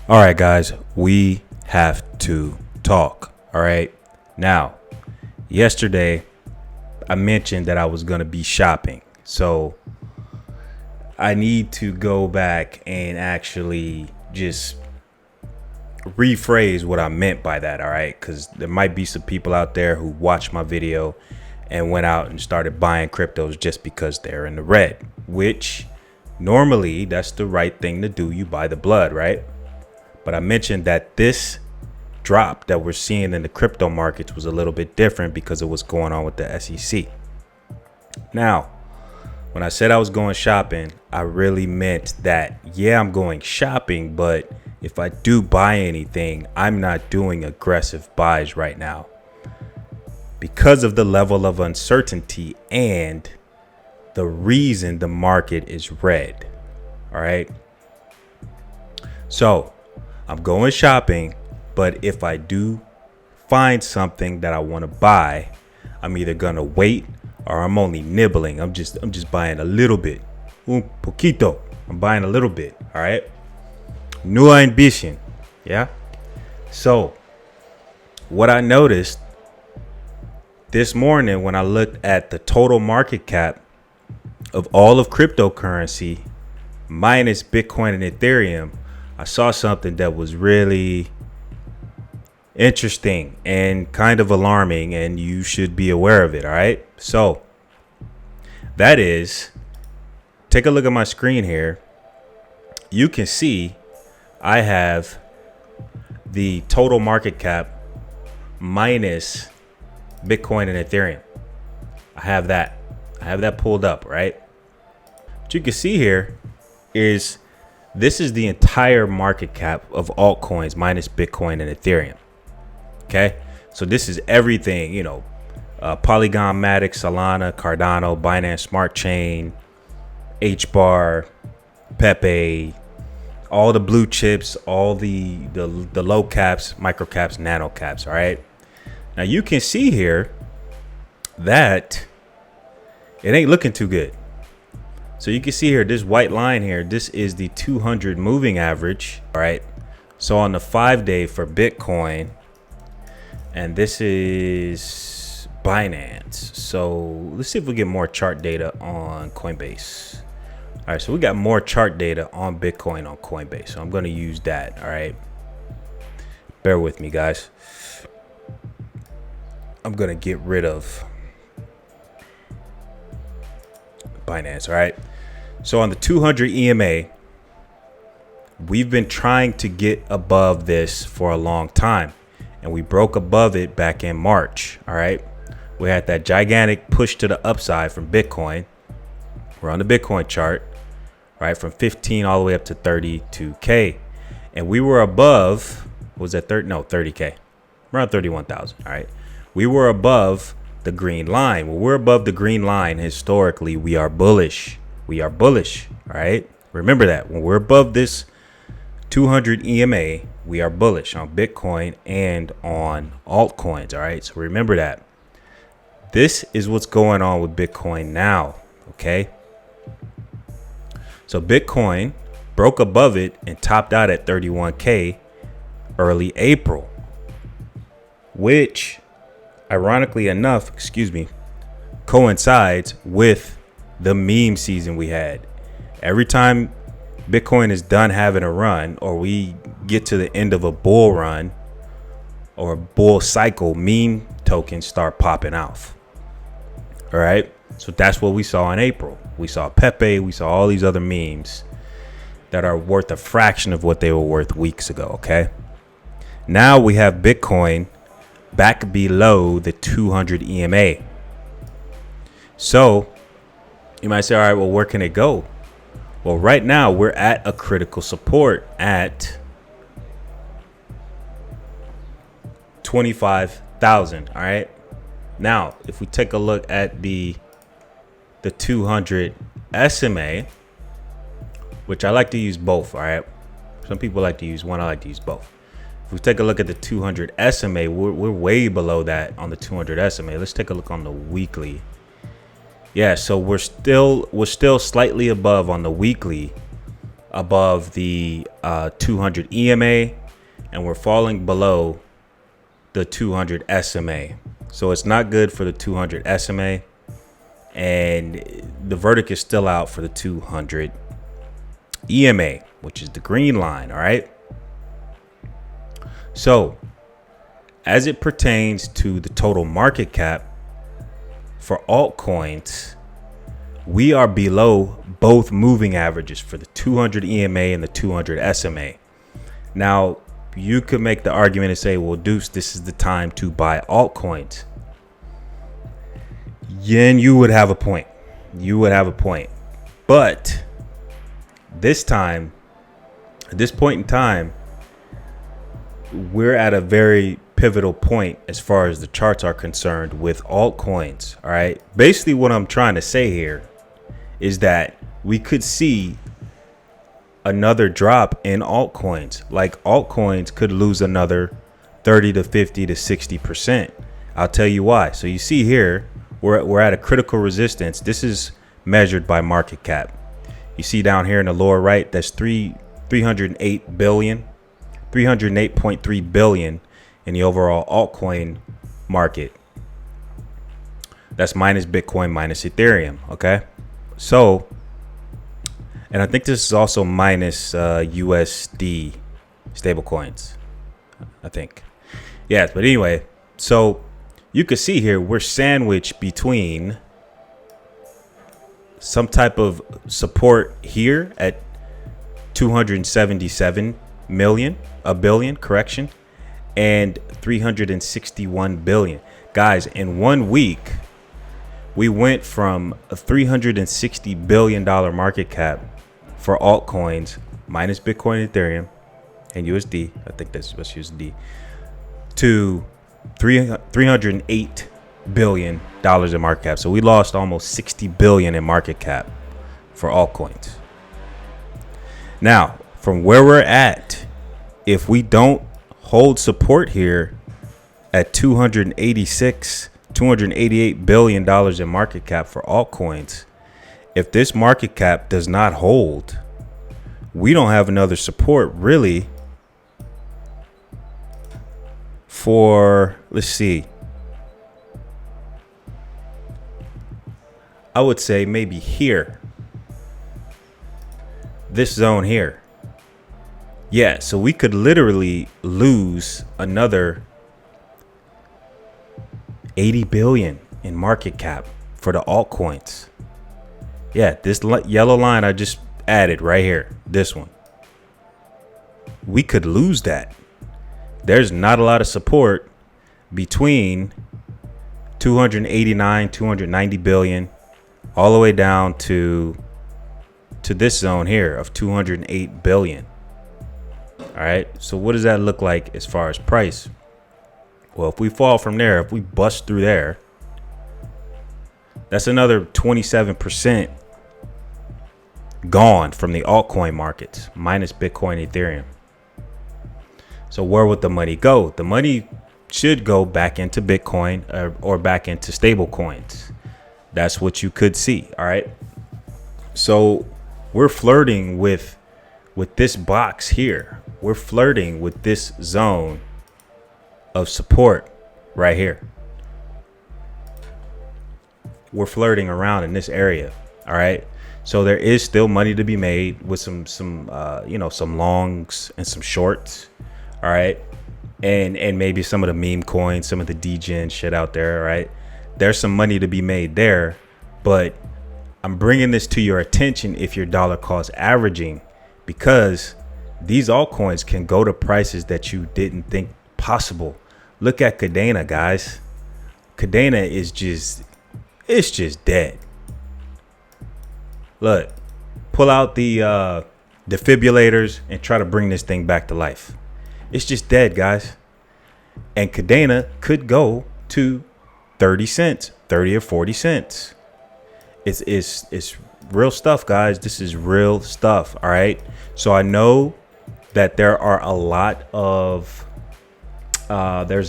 All right, guys, we have to talk. All right. Now, yesterday, I mentioned that I was going to be shopping. So I need to go back and actually just rephrase what I meant by that. All right. Because there might be some people out there who watched my video and went out and started buying cryptos just because they're in the red, which normally that's the right thing to do. You buy the blood, right? But I mentioned that this drop that we're seeing in the crypto markets was a little bit different because of what's going on with the SEC. Now, when I said I was going shopping, I really meant that, yeah, I'm going shopping, but if I do buy anything, I'm not doing aggressive buys right now because of the level of uncertainty and the reason the market is red. All right. So I'm going shopping, but if I do find something that I want to buy, I'm either gonna wait or I'm only nibbling. I'm just buying a little bit. Un poquito. I'm buying a little bit. All right. New ambition. Yeah. So what I noticed this morning when I looked at the total market cap of all of cryptocurrency minus Bitcoin and Ethereum, I saw something that was really interesting and kind of alarming, and you should be aware of it. All right. So that is, take a look at my screen here. You can see I have the total market cap minus Bitcoin and Ethereum. I have that pulled up, right? What you can see here is this is the entire market cap of altcoins minus Bitcoin and Ethereum. Okay, so this is everything, Polygon, Matic, Solana, Cardano, Binance Smart Chain, HBAR, Pepe, all the blue chips, all the low caps, micro caps, nano caps. All right. Now you can see here that it ain't looking too good. So you can see here, this white line here, this is the 200 moving average. All right. So on the 5-day for Bitcoin, and this is Binance. So let's see if we get more chart data on Coinbase. All right. So we got more chart data on Bitcoin on Coinbase. So I'm going to use that. All right. Bear with me, guys. I'm going to get rid of Binance. All right. So on the 200 EMA, we've been trying to get above this for a long time, and we broke above it back in March. All right. We had that gigantic push to the upside from Bitcoin. We're on the Bitcoin chart, right? From 15 all the way up to 32K. And we were above, was that 30K? Around 31,000. All right. We were above the green line. When we're above the green line, historically, we are bullish. We are bullish. All right. Remember that when we're above this 200 EMA, we are bullish on Bitcoin and on altcoins. All right. So remember that. This is what's going on with Bitcoin now. Okay. So Bitcoin broke above it and topped out at 31K early April, which ironically enough, coincides with the meme season we had. Every time Bitcoin is done having a run, or we get to the end of a bull run or a bull cycle, meme tokens start popping off. All right. So that's what we saw in April. We saw Pepe. We saw all these other memes that are worth a fraction of what they were worth weeks ago. Okay. Now we have Bitcoin back below the 200 EMA. So you might say, all right, well, where can it go? Well, right now we're at a critical support at 25,000. All right. Now, if we take a look at the 200 SMA, which I like to use both. All right. Some people like to use one. I like to use both. If we take a look at the 200 SMA, we're way below that on the 200 SMA. Let's take a look on the weekly. Yeah, so we're still slightly above on the weekly, above the 200 EMA, and we're falling below the 200 SMA. So it's not good for the 200 SMA, and the verdict is still out for the 200 EMA, which is the green line. All right. So as it pertains to the total market cap for altcoins, we are below both moving averages for the 200 EMA and the 200 SMA. Now, you could make the argument and say, well, Deuce, this is the time to buy altcoins. And you would have a point. But this time, at this point in time, we're at a very pivotal point as far as the charts are concerned with altcoins. All right. Basically, what I'm trying to say here is that we could see another drop in altcoins. Like, altcoins could lose another 30 to 50 to 60%. I'll tell you why. So you see here, we're at a critical resistance. This is measured by market cap. You see down here in the lower right, that's 308 billion, 308.3 billion in the overall altcoin market. That's minus Bitcoin, minus Ethereum. Okay. So, and I think this is also minus USD stablecoins, I think. Yes, but anyway, so you can see here we're sandwiched between some type of support here at 277 million, a billion, correction, and 361 billion. Guys, in 1 week, we went from a $360 billion market cap for altcoins, minus Bitcoin, Ethereum, and USD. I think that's USD, to $308 billion in market cap. So we lost almost 60 billion in market cap for altcoins. Now, from where we're at, if we don't hold support here at $288 billion in market cap for altcoins, if this market cap does not hold, we don't have another support really for, let's see, I would say maybe here, this zone here. Yeah, so we could literally lose another 80 billion in market cap for the altcoins. Yeah, this yellow line I just added right here, this one, we could lose that. There's not a lot of support between 289, 290 billion, all the way down to this zone here of 208 billion. All right. So what does that look like as far as price? Well, if we fall from there, if we bust through there, that's another 27% gone from the altcoin markets, minus Bitcoin, Ethereum. So where would the money go? The money should go back into Bitcoin or back into stable coins. That's what you could see. All right. So we're flirting with this box here. We're flirting with this zone of support right here. We're flirting around in this area. All right. So there is still money to be made with some longs and some shorts. All right. And maybe some of the meme coins, some of the degen shit out there. All right. There's some money to be made there. But I'm bringing this to your attention if you're dollar cost averaging, because these altcoins can go to prices that you didn't think possible. Look at Kadena, guys. Kadena is just dead. Look, pull out the defibrillators and try to bring this thing back to life. It's just dead, guys. And Kadena could go to 30 cents, 30 or 40 cents. It's real stuff, guys. This is real stuff. All right. So I know that there's a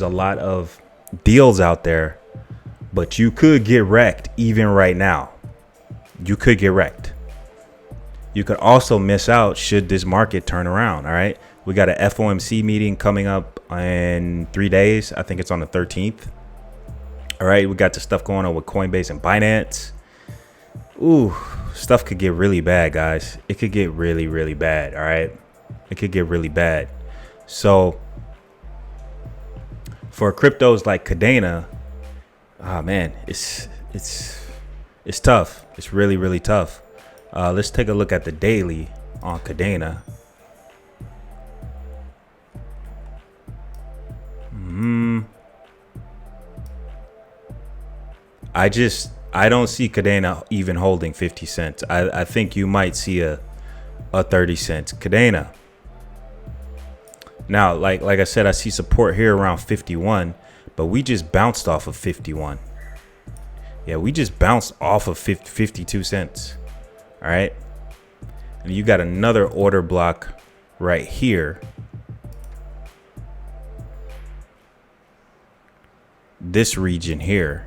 lot of deals out there, but you could get wrecked even right now. You could get wrecked. You could also miss out should this market turn around. All right. We got an FOMC meeting coming up in 3 days. I think it's on the 13th. All right. We got the stuff going on with Coinbase and Binance. Ooh, stuff could get really bad, guys. It could get really, really bad. All right. It could get really bad. So for cryptos like Kadena, man, it's tough. It's really, really tough. Let's take a look at the daily on Kadena. I don't see Kadena even holding 50 cents. I think you might see a 30 cents Kadena. Now, like I said, I see support here around 51, but we just bounced off of 51. Yeah, we just bounced off of 52 cents. All right. And you got another order block right here. This region here,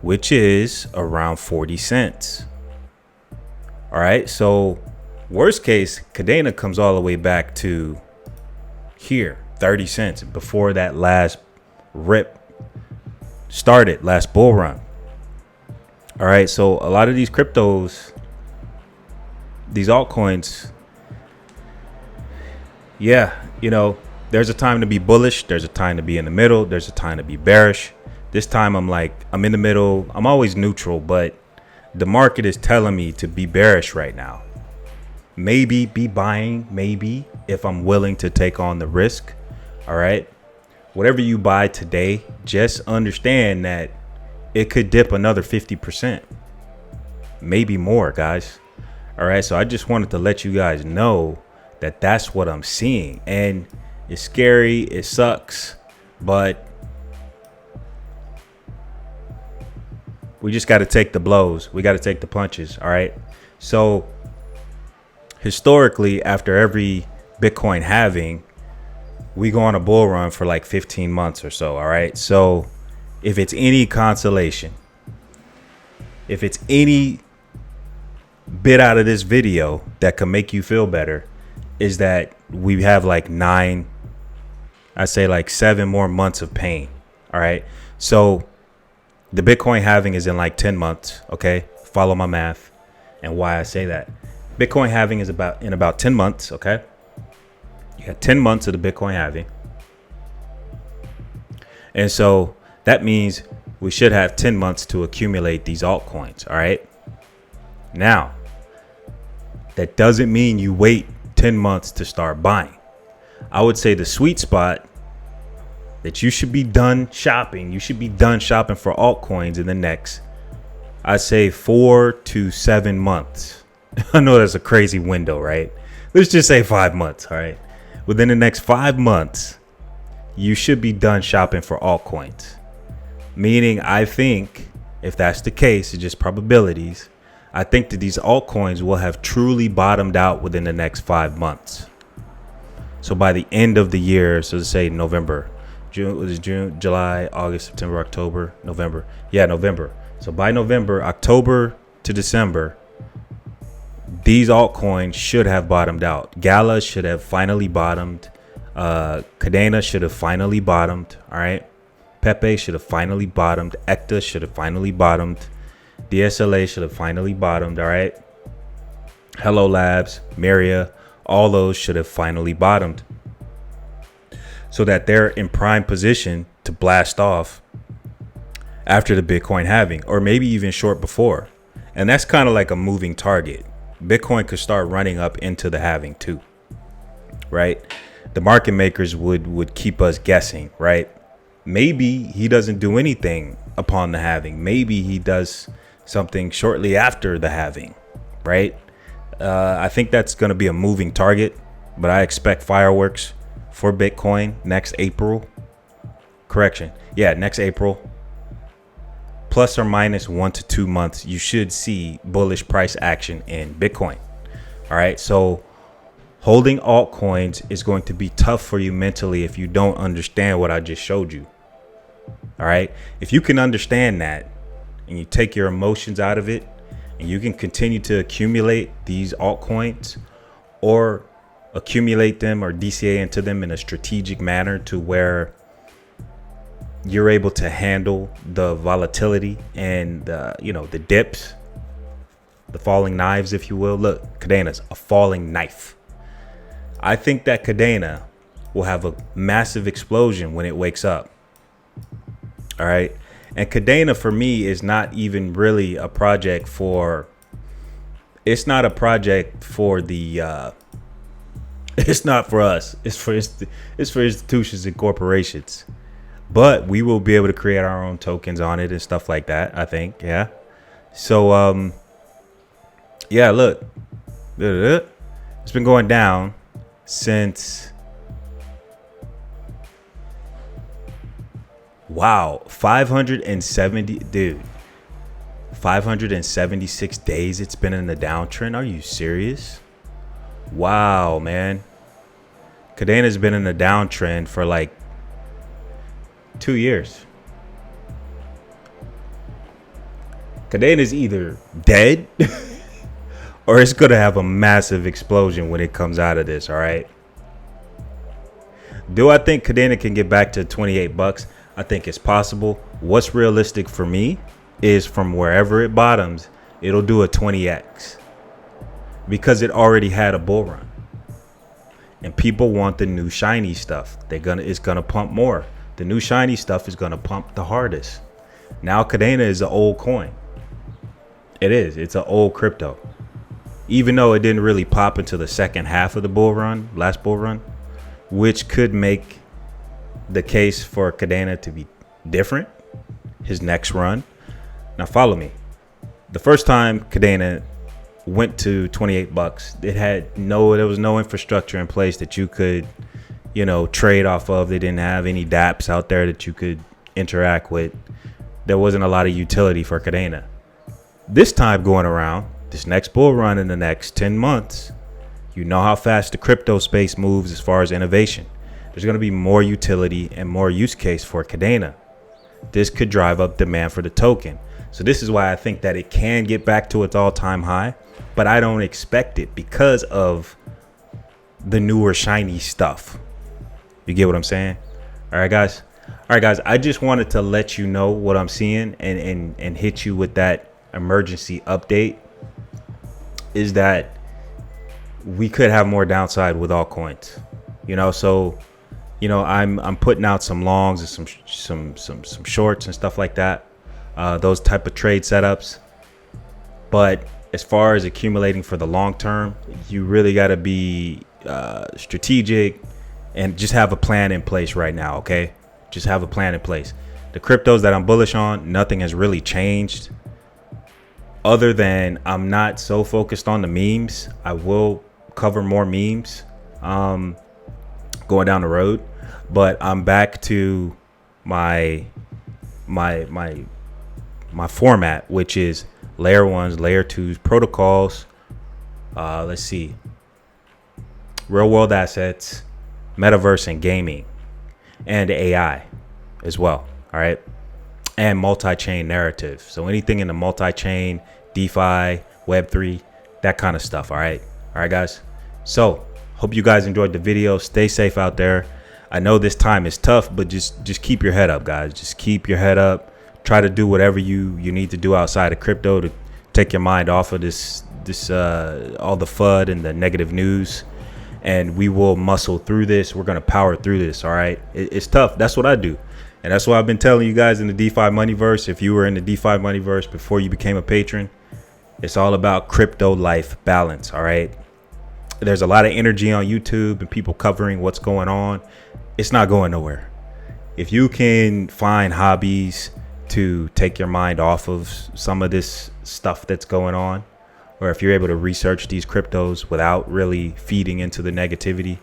which is around 40 cents. All right. So worst case, Kadena comes all the way back to here, 30 cents before that last rip started, last bull run. All right. So a lot of these cryptos, these altcoins, yeah, there's a time to be bullish. There's a time to be in the middle. There's a time to be bearish. This time I'm in the middle. I'm always neutral, but the market is telling me to be bearish right now. Maybe be buying, maybe if I'm willing to take on the risk. All right. Whatever you buy today, just understand that it could dip another 50%, maybe more, guys. All right. So I just wanted to let you guys know that that's what I'm seeing. And it's scary. It sucks. But we just got to take the blows. We got to take the punches. All right. So historically, after every Bitcoin halving, we go on a bull run for like 15 months or so. All right. So if it's any consolation, if it's any bit out of this video that can make you feel better, is that we have like 7 more months of pain. All right. So the Bitcoin halving is in like 10 months. Okay. Follow my math and why I say that. Bitcoin halving is in about 10 months. Okay. You got 10 months of the Bitcoin halving. And so that means we should have 10 months to accumulate these altcoins. All right. Now, that doesn't mean you wait 10 months to start buying. I would say the sweet spot that you should be done shopping. You should be done shopping for altcoins in the next, I'd say 4 to 7 months. I know that's a crazy window, right? Let's just say 5 months. All right. Within the next 5 months, you should be done shopping for altcoins. Meaning, I think if that's the case, it's just probabilities. I think that these altcoins will have truly bottomed out within the next 5 months. So by the end of the year, so let's say November, June, July, August, September, October, November. Yeah, November. So by November, October to December, these altcoins should have bottomed out. Gala should have finally bottomed. Kadena should have finally bottomed. All right. Pepe should have finally bottomed. Ecta should have finally bottomed. DSLA should have finally bottomed. All right. Hello Labs, Maria, all those should have finally bottomed, so that they're in prime position to blast off after the Bitcoin halving, or maybe even short before. And that's kind of like a moving target. Bitcoin could start running up into the halving too, right? The market makers would keep us guessing, right? Maybe he doesn't do anything upon the halving. Maybe he does something shortly after the halving, right? I think that's going to be a moving target, but I expect fireworks for Bitcoin next April. Correction. Yeah, next April. Plus or minus 1 to 2 months, you should see bullish price action in Bitcoin. All right. So holding altcoins is going to be tough for you mentally if you don't understand what I just showed you. All right. If you can understand that and you take your emotions out of it And you can continue to accumulate these altcoins or accumulate them or DCA into them in a strategic manner to where you're able to handle the volatility and the dips, the falling knives, if you will. Look, Kadena's a falling knife. I think that Kadena will have a massive explosion when it wakes up. All right. And Kadena for me is not even really a project for, it's not a project for the, it's not for us. It's for institutions and corporations. But we will be able to create our own tokens on it and stuff like that, I think. Yeah. So, yeah, look, it's been going down since, wow, 576 days it's been in the downtrend. Are you serious? Wow, man. Kadena's been in a downtrend for like 2 years. Kadena is either dead or it's going to have a massive explosion when it comes out of this. All right. Do I think Kadena can get back to $28? I think it's possible. What's realistic for me is from wherever it bottoms, it'll do a 20x because it already had a bull run and people want the new shiny stuff. It's going to pump more. The new shiny stuff is going to pump the hardest. Now Kadena is an old coin. It is. It's an old crypto. Even though it didn't really pop into the second half of the last bull run, which could make the case for Kadena to be different, his next run. Now follow me. The first time Kadena went to $28, there was no infrastructure in place that you could trade off of. They didn't have any dApps out there that you could interact with. There wasn't a lot of utility for Kadena. This time going around, this next bull run in the next 10 months, you know how fast the crypto space moves as far as innovation. There's going to be more utility and more use case for Kadena. This could drive up demand for the token. So this is why I think that it can get back to its all-time high, but I don't expect it because of the newer shiny stuff. You get what I'm saying? All right, guys. I just wanted to let you know what I'm seeing and hit you with that emergency update is that we could have more downside with altcoins. So I'm putting out some longs and some shorts and stuff like that. Those type of trade setups. But as far as accumulating for the long term, you really got to be strategic and just have a plan in place right now. Okay, just have a plan in place. The cryptos that I'm bullish on, nothing has really changed other than I'm not so focused on the memes. I will cover more memes going down the road, but I'm back to my format, which is layer 1s, layer 2s, protocols. Let's see, real world assets, metaverse and gaming, and AI as well. All right. And multi-chain narrative. So anything in the multi-chain, DeFi, Web3, that kind of stuff. All right. All right, guys. So hope you guys enjoyed the video. Stay safe out there. I know this time is tough, but just keep your head up, guys. Just keep your head up. Try to do whatever you need to do outside of crypto to take your mind off of this all the FUD and the negative news. And we will muscle through this. We're going to power through this. All right. It's tough. That's what I do. And that's what I've been telling you guys in the DeFi Moneyverse. If you were in the DeFi Moneyverse before you became a patron, it's all about crypto life balance. All right. There's a lot of energy on YouTube and people covering what's going on. It's not going nowhere. If you can find hobbies to take your mind off of some of this stuff that's going on, or if you're able to research these cryptos without really feeding into the negativity,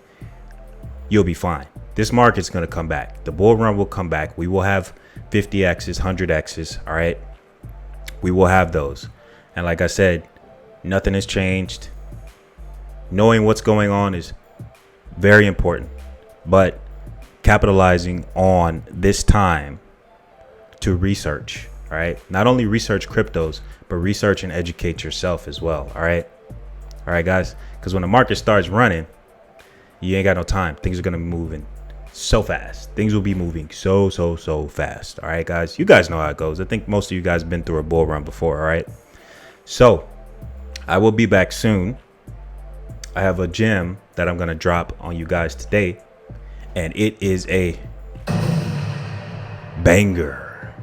you'll be fine. This market's going to come back. The bull run will come back. We will have 50Xs, 100Xs. All right. We will have those. And like I said, nothing has changed. Knowing what's going on is very important, but capitalizing on this time to research All right. Not only research cryptos, but research and educate yourself as well. All right. All right, guys. Because when the market starts running, you ain't got no time. Things are going to be moving so fast. Things will be moving so fast. All right, guys. You guys know how it goes. I think most of you guys have been through a bull run before. All right. So I will be back soon. I have a gem that I'm going to drop on you guys today. And it is a banger.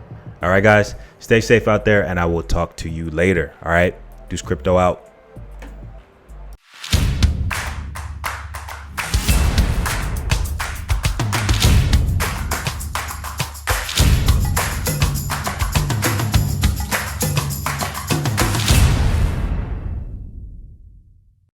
All right, guys. Stay safe out there, and I will talk to you later. All right. Deuce Crypto out.